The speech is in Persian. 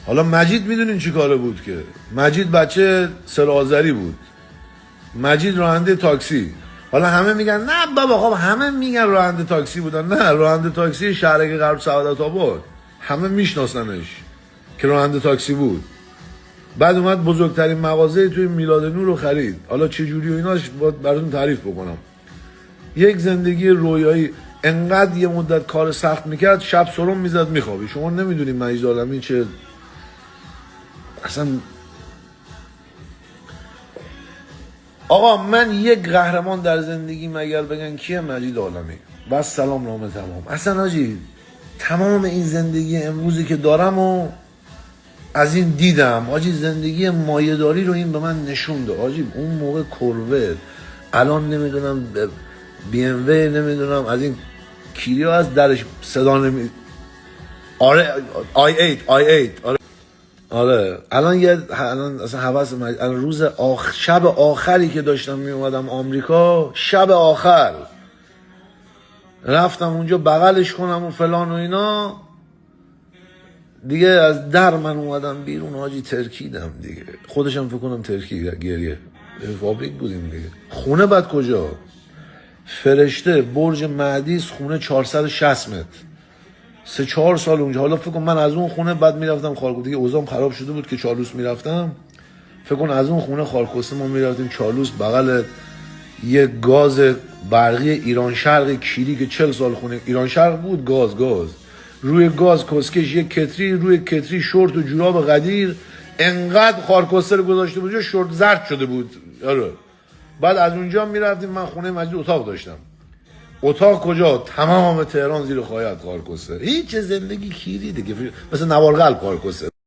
حالا مجید میدونین چی کاره بود که مجید بچه سرآذری بود، مجید راننده تاکسی. حالا همه میگن نه بابا، خب همه میگن راننده تاکسی بودن. نه، راننده تاکسی شهرک غرب سعادت آباد، همه میشناسنش که راننده تاکسی بود. بعد اومد بزرگترین مغازه توی میلاد نور رو خرید. حالا چه جوری و ایناش براتون تعریف بکنم. یک زندگی رویایی، انقدر یه مدت کار سخت میکرد، شب سرم میزد میخوابی. شما نمیدونید مجید عالمی چه اصلا. آقا من یک قهرمان در زندگی مگر بگن کیه؟ مجید عالمی. بس سلام نامه تمام. اصلا آجی تمام این زندگی امروزی که دارم و از این دیدم آجی، زندگی مایه‌داری رو این به من نشون داد آجی. اون موقع کروت، الان نمیدونم بی ام وی، نمیدونم از این کیریا از درش صدا نمی. آره آی 8 آره الان اصلا حواس الان روز شب آخری که داشتم می اومدم آمریکا، شب آخر رفتم اونجا بغلش کنم و فلان و اینا، دیگه از در من اومدم بیرون حاجی، ترکیدم دیگه. خودشم فکر کنم ترکی گریه. فابریک بودیم دیگه. خونه بعد کجا؟ فرشته برج مهدیس، خونه 460 متر، 3-4 سال اونجا. حالا فکر کن من از اون خونه بعد میرفتم خارکوسه، دیگه اوضاعم خراب شده بود که چالوس میرفتم. فکر کن از اون خونه خارکوسه ما میرفتیم چالوس، بغل یه گاز برقی ایران شرق کیری که 40 سال خونه ایران شرق بود، گاز روی گاز کسکش، یک کتری روی کتری، شورت و جوراب قدیر، انقدر خارکوسه رو گذاشته بود شورت زرد شده بود. آره. بعد از اونجا میرفتیم، من خونه مجید اتاق داشتم. اتاق کجا؟ تمام تهران زیر خایت خارکوسه. هیچ زندگی کیری دیگه، مثل نوار قلب خارکوسه.